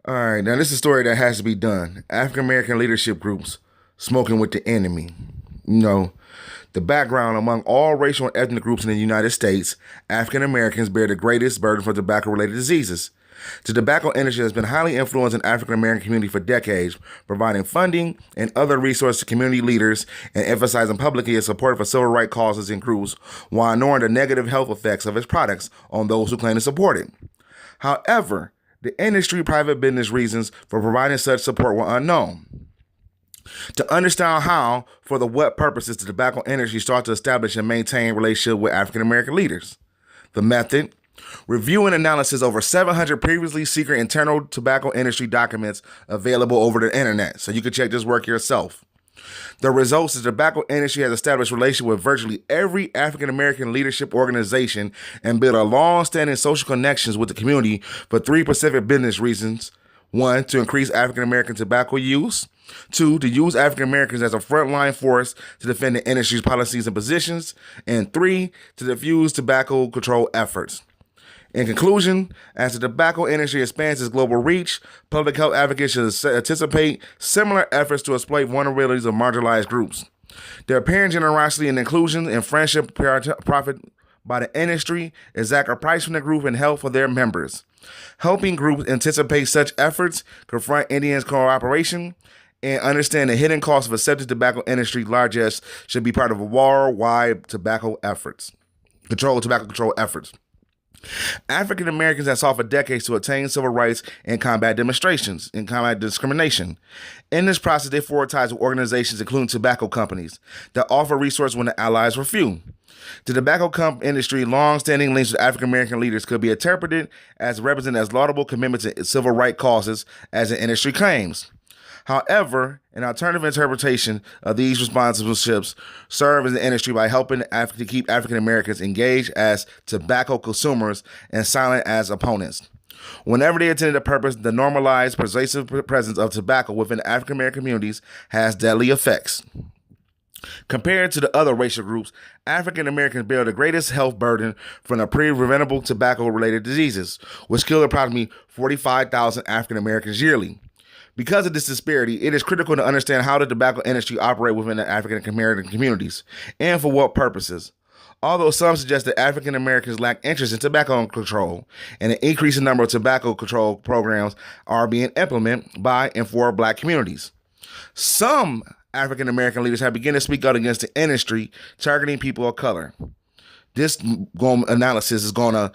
All right, now this is a story that has to be done. African American leadership groups smoking with the enemy. You know, the background among all racial and ethnic groups in the United States, African Americans bear the greatest burden for tobacco related diseases. The tobacco industry has been highly influenced in the African American community for decades, providing funding and other resources to community leaders and emphasizing publicly its support for civil rights causes and groups while ignoring the negative health effects of its products on those who claim to support it. However, the industry private business reasons for providing such support were unknown. To understand how, for the what purposes, the tobacco industry sought to establish and maintain relationship with African American leaders. The method: review and analysis over 700 previously secret internal tobacco industry documents available over the internet, so you can check this work yourself. The results: the tobacco industry has established relations with virtually every African American leadership organization and built a long-standing social connections with the community for three specific business reasons. One, to increase African American tobacco use. Two, to use African Americans as a frontline force to defend the industry's policies and positions. And three, to diffuse tobacco control efforts. In conclusion, as the tobacco industry expands its global reach, public health advocates should anticipate similar efforts to exploit vulnerabilities of marginalized groups. Their apparent generosity and inclusion and friendship profit by the industry exact a price from the group and help for their members. Helping groups anticipate such efforts, confront Indians' cooperation, and understand the hidden costs of accepting tobacco industry largesse should be part of worldwide tobacco control efforts. African Americans have sought for decades to attain civil rights and combat demonstrations and combat discrimination. In this process, they forward ties with organizations, including tobacco companies, that offer resources when the allies were few. The tobacco industry long-standing links with African American leaders could be interpreted as representing as laudable commitments to civil rights causes as the industry claims. However, an alternative interpretation of these responsibilities serve as the industry by helping to keep African Americans engaged as tobacco consumers and silent as opponents. Whenever they attended a purpose, the normalized, pervasive presence of tobacco within African American communities has deadly effects. Compared to the other racial groups, African Americans bear the greatest health burden from the preventable tobacco-related diseases, which kill approximately 45,000 African Americans yearly. Because of this disparity, it is critical to understand how the tobacco industry operates within the African American communities and for what purposes. Although some suggest that African Americans lack interest in tobacco control, and an increasing number of tobacco control programs are being implemented by and for Black communities. Some African American leaders have begun to speak out against the industry targeting people of color. This analysis is going to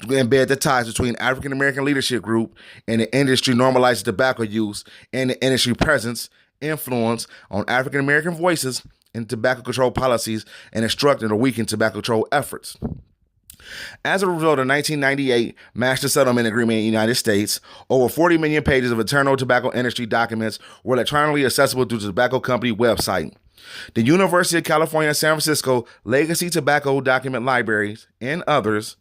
embed the ties between African American leadership group and the industry normalizing tobacco use and the industry presence, influence on African American voices in tobacco control policies and instructing or weaken tobacco control efforts. As a result of the 1998 Master Settlement Agreement in the United States, over 40 million pages of internal tobacco industry documents were electronically accessible through the tobacco company website. The University of California, San Francisco Legacy Tobacco Document Libraries and others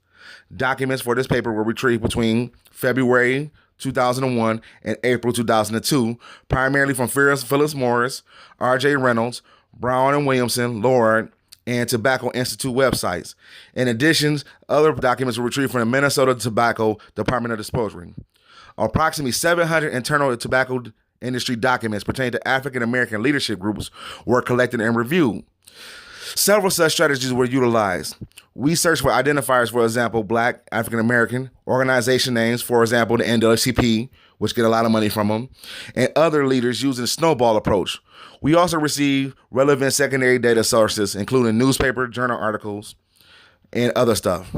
documents for this paper were retrieved between February 2001 and April 2002, primarily from Phyllis Morris, R.J. Reynolds, Brown and Williamson, Lord, and Tobacco Institute websites. In addition, other documents were retrieved from the Minnesota Tobacco Department of Disposal. Approximately 700 internal tobacco industry documents pertaining to African American leadership groups were collected and reviewed. Several such strategies were utilized. We searched for identifiers, for example, Black, African American, organization names, for example, the NAACP, which get a lot of money from them, and other leaders using the snowball approach. We also received relevant secondary data sources, including newspaper, journal articles, and other stuff.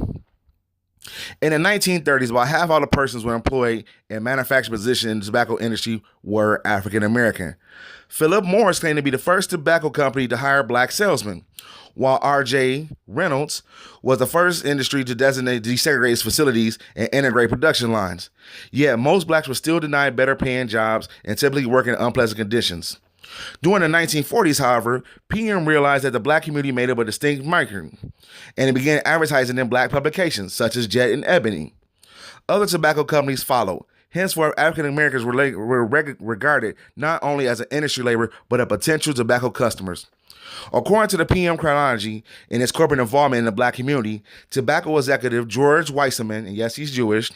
In the 1930s, about half all the persons were employed in manufacturing positions in the tobacco industry were African American. Philip Morris claimed to be the first tobacco company to hire Black salesmen, while R.J. Reynolds was the first industry to desegregate its facilities and integrate production lines. Yet most Blacks were still denied better paying jobs and typically work in unpleasant conditions. During the 1940s, however, PM realized that the Black community made up a distinct market, and it began advertising in Black publications such as Jet and Ebony. Other tobacco companies followed. Henceforth, African Americans were regarded not only as an industry labor, but as potential tobacco customers. According to the PM chronology in its corporate involvement in the Black community, tobacco executive George Weissman, and yes, he's Jewish,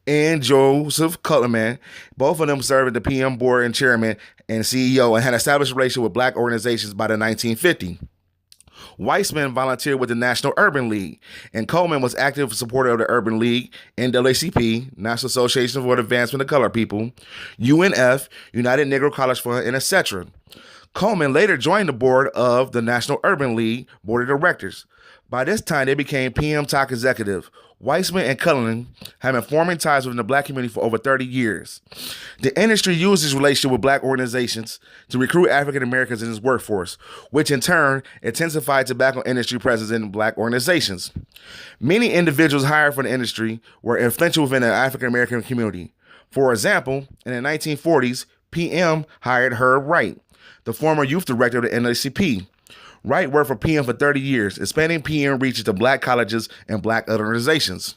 and Joseph Cullerman. Both of them served as the PM board and chairman and CEO and had established a relationship with black organizations by the 1950s. Weissman volunteered with the National Urban League, and Coleman was active supporter of the Urban League, NAACP, National Association for the Advancement of Colored People, UNF, United Negro College Fund, and etc. Coleman later joined the board of the National Urban League Board of Directors. By this time, they became PM Talk executive. Weissman and Cullen have been forming ties within the black community for over 30 years. The industry used this relationship with black organizations to recruit African Americans in its workforce, which in turn intensified tobacco industry presence in black organizations. Many individuals hired for the industry were influential within the African American community. For example, in the 1940s, PM hired Herb Wright, the former youth director of the NAACP. Wright worked for PM for 30 years, expanding PM reaches to black colleges and black organizations.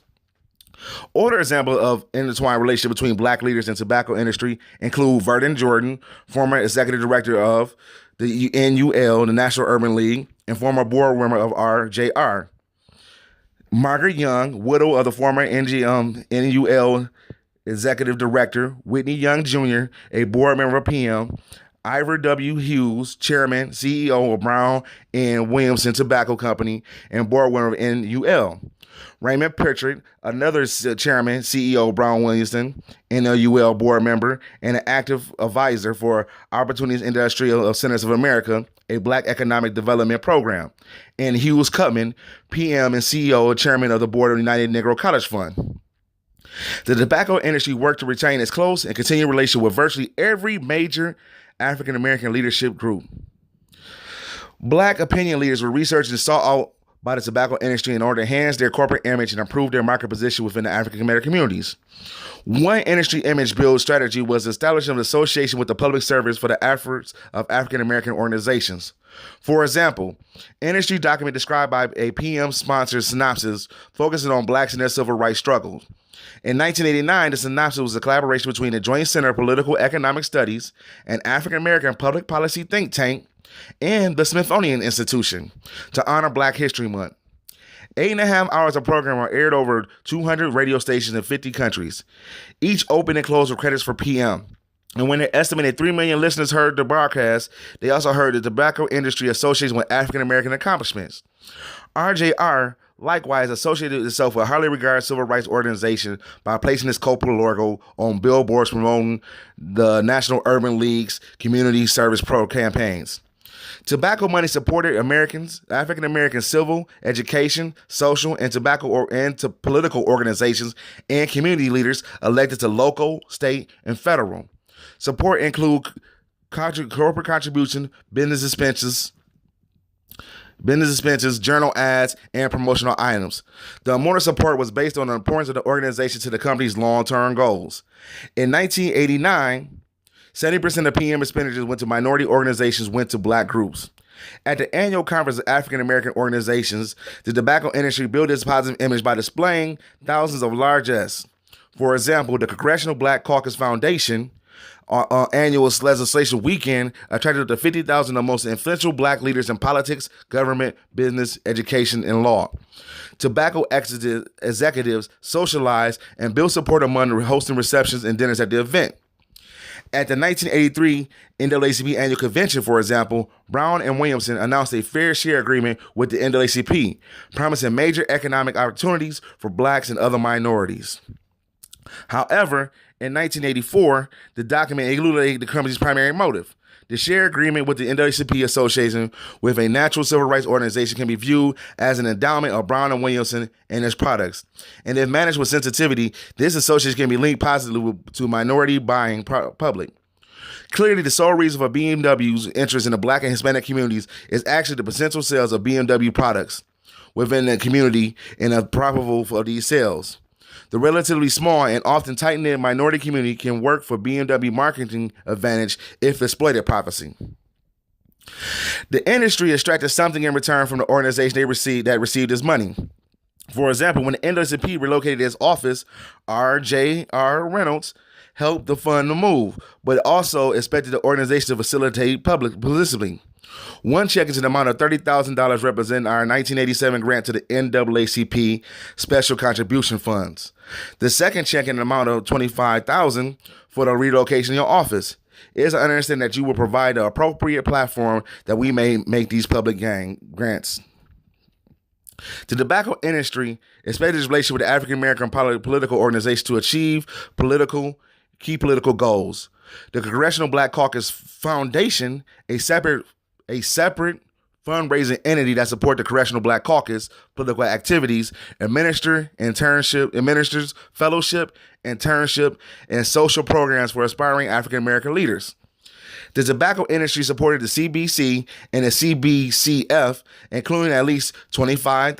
Other examples of intertwined relationship between black leaders and tobacco industry include Verdon Jordan, former executive director of the NUL, the National Urban League, and former board member of RJR. Margaret Young, widow of the former NUL executive director, Whitney Young Jr., a board member of PM, Ivor W. Hughes, chairman, CEO of Brown and Williamson Tobacco Company, and board member of NUL. Raymond Pritchard, another chairman, CEO of Brown Williamson, NUL board member, and an active advisor for Opportunities Industrial Centers of America, a black economic development program. And Hughes Cutman, PM and CEO and chairman of the board of the United Negro College Fund. The tobacco industry worked to retain its close and continued relationship with virtually every major African American leadership group. Black opinion leaders were researched and sought out by the tobacco industry in order to enhance their corporate image and improve their market position within the African American communities. One industry image build strategy was the establishment of an association with the public service for the efforts of African American organizations. For example, industry document described by a PM-sponsored synopsis focusing on blacks and their civil rights struggles. In 1989, the synopsis was a collaboration between the Joint Center of Political Economic Studies, an African American public policy think tank, and the Smithsonian Institution to honor Black History Month. 8.5 hours of program are aired over 200 radio stations in 50 countries. Each open and closed with credits for PM. And when an estimated 3 million listeners heard the broadcast, they also heard the tobacco industry association with African American accomplishments. RJR likewise associated itself with a highly regarded civil rights organization by placing its corporate logo on billboards promoting the National Urban League's community service pro campaigns. Tobacco money supported African American civil, education, social, and tobacco and to political organizations and community leaders elected to local, state, and federal. Support include corporate contribution, business expenses, journal ads, and promotional items. The amount of support was based on the importance of the organization to the company's long-term goals. In 1989, 70% of PM expenditures went to minority organizations, went to black groups. At the annual conference of African American organizations, the tobacco industry built its positive image by displaying thousands of largesse. For example, the Congressional Black Caucus Foundation annual legislation weekend attracted up to 50,000 of the most influential black leaders in politics, government, business, education, and law. Tobacco executives socialized and built support among hosting receptions and dinners at the event. At the 1983 NAACP annual convention, for example, Brown and Williamson announced a fair share agreement with the NAACP, promising major economic opportunities for blacks and other minorities. However, in 1984, the document elucidated the company's primary motive. The share agreement with the NAACP association with a natural civil rights organization can be viewed as an endowment of Brown and Williamson and its products. And if managed with sensitivity, this association can be linked positively to minority buying public. Clearly, the sole reason for BMW's interest in the black and Hispanic communities is actually the potential sales of BMW products within the community and the probable for these sales. The relatively small and often tight-knit minority community can work for BMW marketing advantage if exploited prophecy. The industry extracted something in return from the organization that received its money. For example, when the NAACP relocated its office, R.J.R. Reynolds helped the fund to move, but also expected the organization to facilitate publicity. One check is an amount of $30,000 representing our 1987 grant to the NAACP Special Contribution Funds. The second check in an amount of $25,000 for the relocation of your office. It is an understanding that you will provide the appropriate platform that we may make these public grants. The tobacco industry expanded its relationship with the African American political organization to achieve key political goals. The Congressional Black Caucus Foundation, a separate fundraising entity that supports the Congressional Black Caucus political activities, administers fellowship, internship, and social programs for aspiring African American leaders. The tobacco industry supported the CBC and the CBCF, including at least $125,000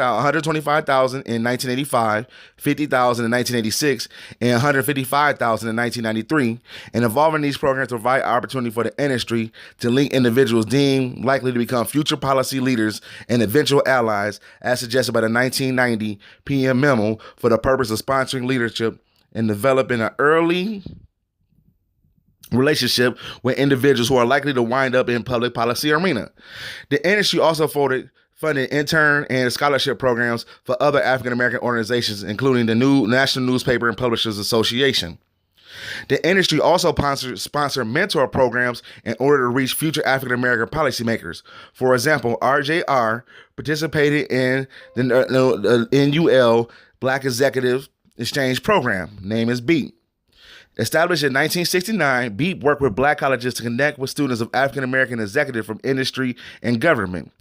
in 1985, $50,000 in 1986, and $155,000 in 1993, and involving these programs to provide opportunity for the industry to link individuals deemed likely to become future policy leaders and eventual allies, as suggested by the 1990 PM memo for the purpose of sponsoring leadership and developing an early relationship with individuals who are likely to wind up in public policy arena. The industry also funded intern and scholarship programs for other African American organizations, including the New National Newspaper and Publishers Association. The industry also sponsored mentor programs in order to reach future African American policymakers. For example, RJR participated in the NUL Black Executive Exchange Program, name is BEAT. Established in 1969, BEAT worked with black colleges to connect with students of African American executives from industry and government.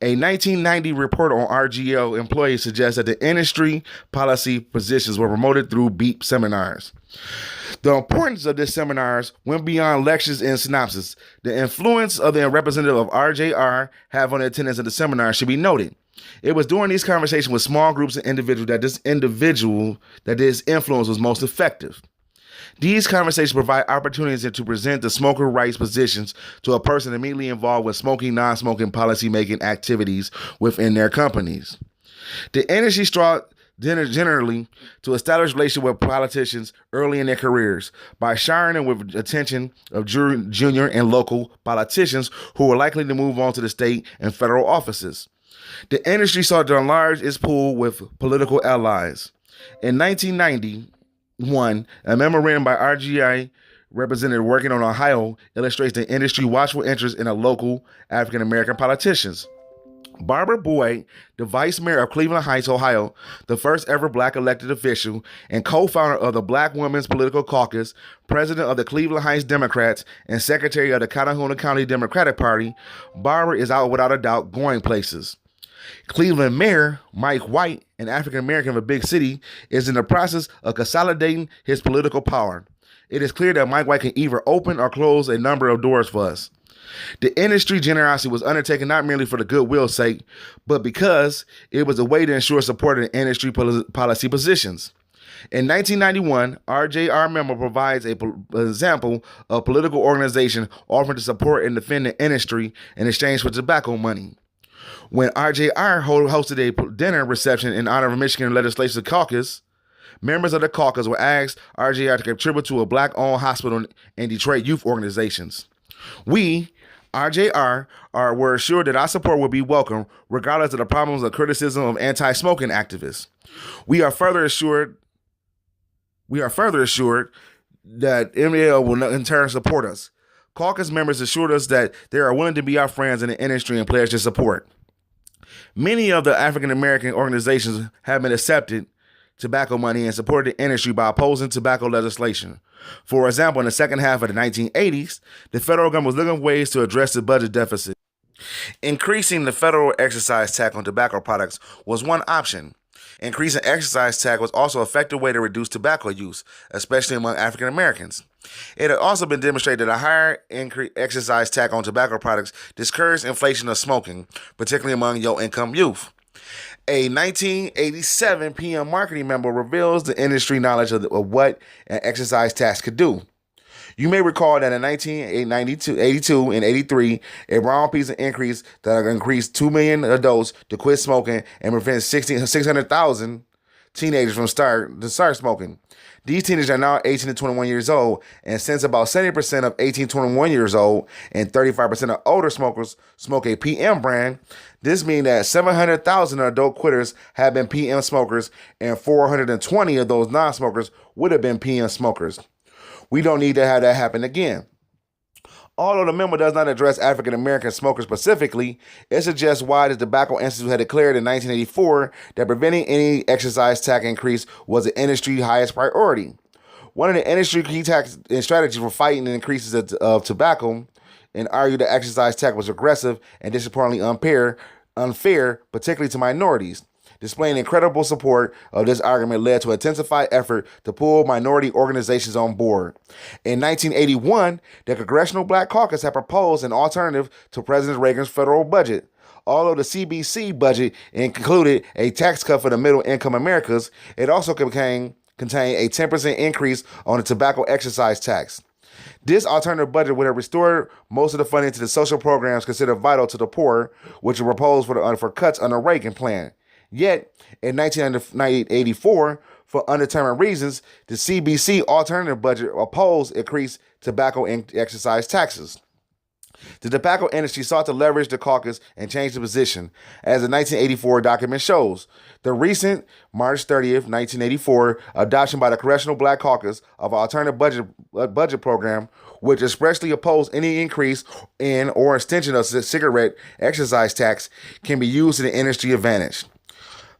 A 1990 report on RGL employees suggests that the industry policy positions were promoted through BEAT seminars. The importance of these seminars went beyond lectures and synopsis. The influence of the representative of RJR have on the attendance of the seminar should be noted. It was during these conversations with small groups of individuals that this influence was most effective. These conversations provide opportunities to present the smoker rights positions to a person immediately involved with smoking, non-smoking policy-making activities within their companies. The industry sought generally to establish relationships with politicians early in their careers by showering them with attention of junior and local politicians who were likely to move on to the state and federal offices. The industry sought to enlarge its pool with political allies. In 1990, a memorandum by RGI representative working on Ohio illustrates the industry watchful interest in a local African American politicians. Barbara Boyd, the vice mayor of Cleveland Heights, Ohio, the first ever black elected official and co-founder of the Black Women's Political Caucus, president of the Cleveland Heights Democrats, and secretary of the Catahoula County Democratic Party, Barbara is out without a doubt going places. Cleveland Mayor Mike White, an African American of a big city, is in the process of consolidating his political power. It is clear that Mike White can either open or close a number of doors for us. The industry generosity was undertaken not merely for the goodwill's sake, but because it was a way to ensure support of industry policy positions. In 1991, RJR memo provides an example of political organization offering to support and defend the industry in exchange for tobacco money. When RJR hosted a dinner reception in honor of Michigan Legislative Caucus, members of the caucus were asked RJR to contribute to a black-owned hospital and Detroit youth organizations. We, RJR, were assured that our support would be welcome regardless of the problems or criticism of anti-smoking activists. We are further assured that ML will in turn support us. Caucus members assured us that they are willing to be our friends in the industry and pledge their support. Many of the African American organizations have been accepted tobacco money and supported the industry by opposing tobacco legislation. For example, in the second half of the 1980s, the federal government was looking for ways to address the budget deficit. Increasing the federal excise tax on tobacco products was one option. Increasing excise tax was also an effective way to reduce tobacco use, especially among African Americans. It had also been demonstrated that a higher excise tax on tobacco products discouraged inflation of smoking, particularly among low-income youth. A 1987 PM marketing memo reveals the industry knowledge of what an excise tax could do. You may recall that in 1982 and 83, a brown piece of increase that increased 2 million adults to quit smoking and prevent 600,000 teenagers to start smoking. These teenagers are now 18 to 21 years old, and since about 70% of 18 to 21 years old and 35% of older smokers smoke a PM brand, this means that 700,000 adult quitters have been PM smokers, and 420 of those non-smokers would have been PM smokers. We don't need to have that happen again. Although the memo does not address African American smokers specifically, it suggests why the Tobacco Institute had declared in 1984 that preventing any excise tax increase was the industry's highest priority. One of the industry key tax and strategies for fighting the increases of tobacco, and argued that excise tax was aggressive and disproportionately unfair, particularly to minorities. Displaying incredible support of this argument led to an intensified effort to pull minority organizations on board. In 1981, the Congressional Black Caucus had proposed an alternative to President Reagan's federal budget. Although the CBC budget included a tax cut for the middle-income Americas, it also contained a 10% increase on the tobacco excise tax. This alternative budget would have restored most of the funding to the social programs considered vital to the poor, which were proposed for cuts under Reagan plan. Yet, in 1984, for undetermined reasons, the CBC alternative budget opposed increased tobacco and excise taxes. The tobacco industry sought to leverage the caucus and change the position, as the 1984 document shows. The recent March 30th, 1984, adoption by the Congressional Black Caucus of an alternative budget program, which expressly opposed any increase in or extension of cigarette excise tax, can be used to the industry advantage.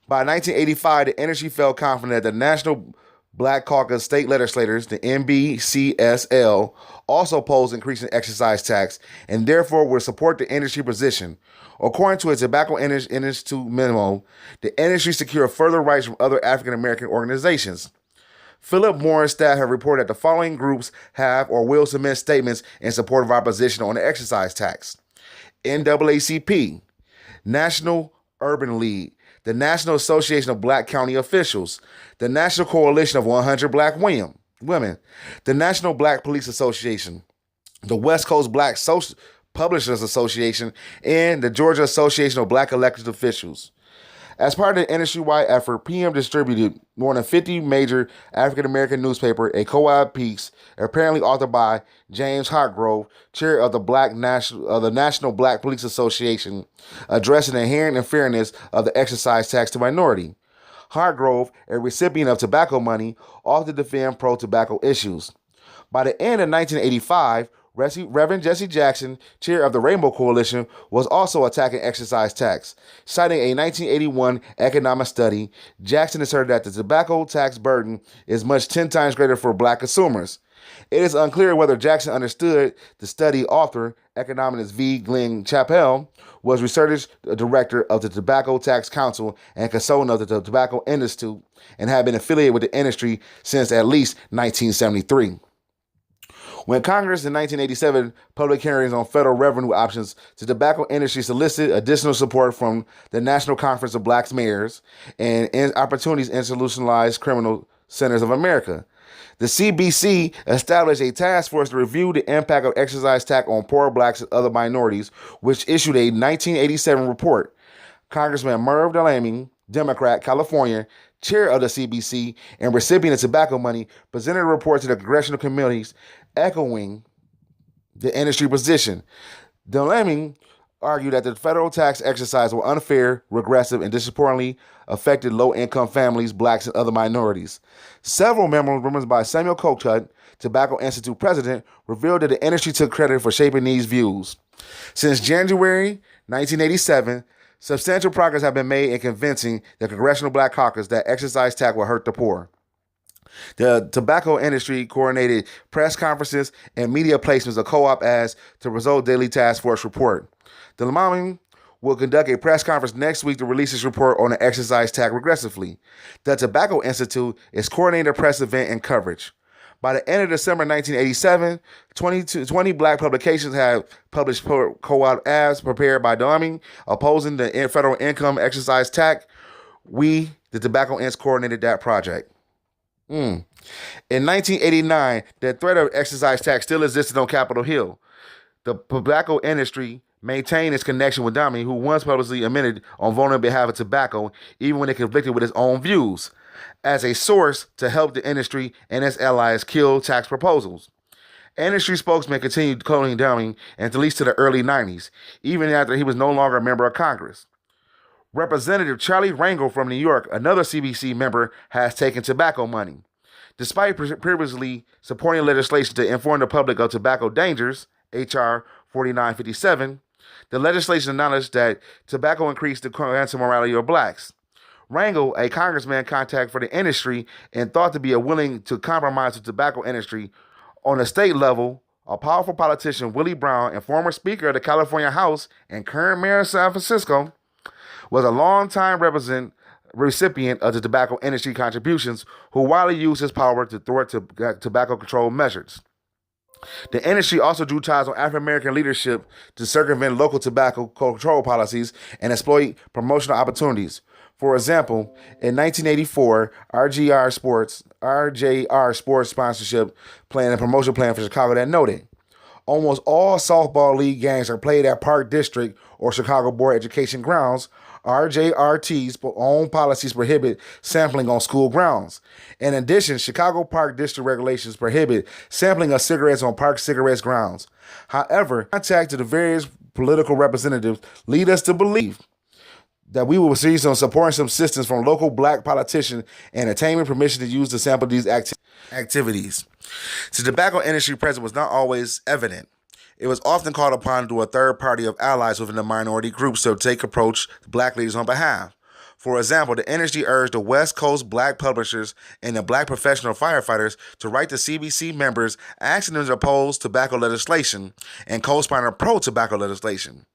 By 1985, the industry felt confident that the National Black Caucus state legislators, the NBCSL, also opposed increasing excise tax and therefore would support the industry position. According to a Tobacco Institute memo, the industry secured further rights from other African American organizations. Philip Moore's staff have reported that the following groups have or will submit statements in support of our position on the excise tax: NAACP, National Urban League, the National Association of Black County Officials, the National Coalition of 100 Black Women, the National Black Police Association, the West Coast Black Publishers Association, and the Georgia Association of Black Elected Officials. As part of the industry-wide effort, PM distributed more than 50 major African-American newspapers a co-op piece apparently authored by James Hargrove, chair of the National Black Police Association, addressing the inherent unfairness of the excise tax to minority. Hargrove, a recipient of tobacco money, often defended pro-tobacco issues. By the end of 1985, Reverend Jesse Jackson, chair of the Rainbow Coalition, was also attacking excise tax. Citing a 1981 economic study, Jackson asserted that the tobacco tax burden is much 10 times greater for black consumers. It is unclear whether Jackson understood the study author, economist V. Glenn Chappell, was research director of the Tobacco Tax Council and consultant of the Tobacco Institute, and had been affiliated with the industry since at least 1973. When Congress in 1987 public hearings on federal revenue options, the tobacco industry solicited additional support from the National Conference of Black Mayors and Opportunities Institutionalized Criminal Centers of America. The CBC established a task force to review the impact of excise tax on poor blacks and other minorities, which issued a 1987 report. Congressman Merv Delaming, Democrat, California, chair of the CBC and recipient of tobacco money, presented a report to the congressional committees echoing the industry position. Delaming argued that the federal tax exercise were unfair, regressive, and disproportionately affected low-income families, blacks, and other minorities. Several members by Samuel Cochut, Tobacco Institute president, revealed that the industry took credit for shaping these views. Since January 1987, substantial progress has been made in convincing the Congressional Black Caucus that excise tax will hurt the poor. The tobacco industry coordinated press conferences and media placements of co-op ads to result daily task force report. The Malone will conduct a press conference next week to release its report on the excise tax regressively. The Tobacco Institute is coordinating a press event and coverage. By the end of December 1987, 20 black publications have published co-op ads prepared by Delaming opposing the federal income excise tax. We, the Tobacco Ins, coordinated that project. In 1989, the threat of excise tax still existed on Capitol Hill. The tobacco industry maintained its connection with Delaming, who once publicly admitted on voting on behalf of tobacco, even when it conflicted with his own views. as a source to help the industry and its allies kill tax proposals. Industry spokesman continued quoting Downing at least to the early 90s, even after he was no longer a member of Congress. Representative Charlie Rangel from New York, another CBC member, has taken tobacco money. Despite previously supporting legislation to inform the public of tobacco dangers, H.R. 4957, the legislation acknowledged that tobacco increased the cancer mortality of blacks. Rangel, a congressman contact for the industry and thought to be willing to compromise the tobacco industry on the state level, a powerful politician, Willie Brown, and former Speaker of the California House and current mayor of San Francisco, was a longtime recipient of the tobacco industry contributions who widely used his power to thwart tobacco control measures. The industry also drew ties on African American leadership to circumvent local tobacco control policies and exploit promotional opportunities. For example, in 1984, RJR Sports sponsorship plan and promotion plan for Chicago that noted almost all softball league games are played at Park District or Chicago Board of Education grounds. RJRT's own policies prohibit sampling on school grounds. In addition, Chicago Park District regulations prohibit sampling of cigarettes on park cigarettes grounds. However, contact to the various political representatives lead us to believe that we will receive some support and some assistance from local black politicians and obtaining permission to use to sample these activities. The tobacco industry presence was not always evident. It was often called upon to a third party of allies within the minority groups to approach black leaders on behalf. For example, the industry urged the West Coast black publishers and the black professional firefighters to write to CBC members asking them to oppose tobacco legislation and co-sponsor pro-tobacco legislation.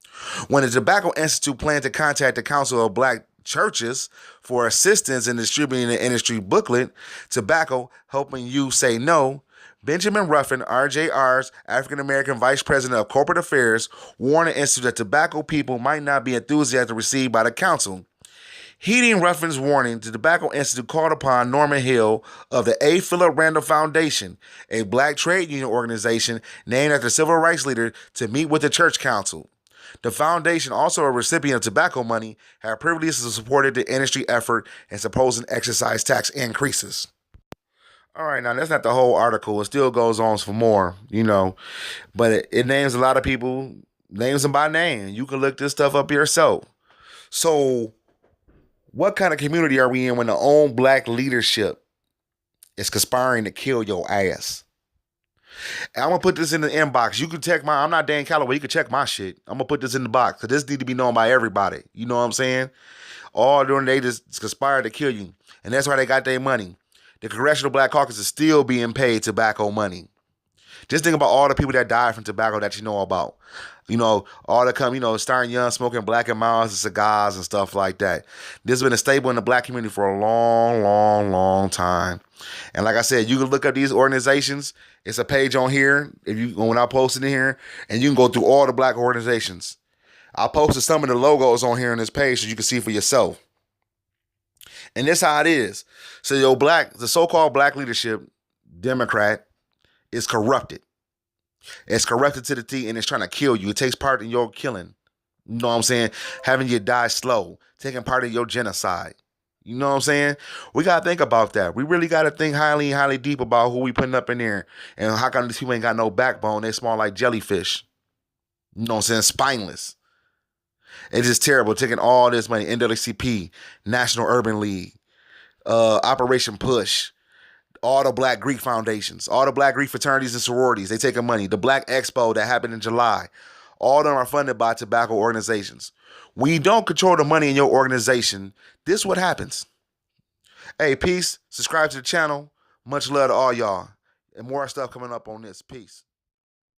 When the Tobacco Institute planned to contact the Council of Black Churches for assistance in distributing the industry booklet, Tobacco Helping You Say No, Benjamin Ruffin, RJR's African-American Vice President of Corporate Affairs, warned the Institute that tobacco people might not be enthusiastic received by the council. Heeding Ruffin's warning, the Tobacco Institute called upon Norman Hill of the A. Philip Randall Foundation, a black trade union organization named after civil rights leader, to meet with the church council. The foundation, also a recipient of tobacco money, had previously supported the industry effort in supposing excise tax increases. All right, now that's not the whole article. It still goes on for more, but it names a lot of people, names them by name. You can look this stuff up yourself. So what kind of community are we in when the own black leadership is conspiring to kill your ass? And I'm going to put this in the inbox. You can check I'm not Dan Calloway. You can check my shit. I'm going to put this in the box because this need to be known by everybody. You know what I'm saying? All during they just conspired to kill you. And that's why they got their money. The Congressional Black Caucus is still being paid tobacco money. Just think about all the people that died from tobacco that you know about. All that come, starting young, smoking Black and Milds and cigars and stuff like that. This has been a staple in the black community for a long, long, long time. And like I said, you can look up these organizations. It's a page on here when I post it in here, and you can go through all the black organizations. I posted some of the logos on here on this page so you can see for yourself. And this how it is. So the so-called black leadership, Democrat, is corrupted. It's corrupted to the T, and it's trying to kill you. It takes part in your killing. You know what I'm saying? Having you die slow, taking part in your genocide. You know what I'm saying? We got to think about that. We really got to think highly, highly deep about who we putting up in there. And how come these people ain't got no backbone? They smell like jellyfish. You know what I'm saying? Spineless. It's just terrible. Taking all this money. NAACP, National Urban League, Operation Push, all the Black Greek foundations, all the Black Greek fraternities and sororities. They taking money. The Black Expo that happened in July. All of them are funded by tobacco organizations. When you don't control the money in your organization, this is what happens. Hey, peace. Subscribe to the channel. Much love to all y'all. And more stuff coming up on this. Peace.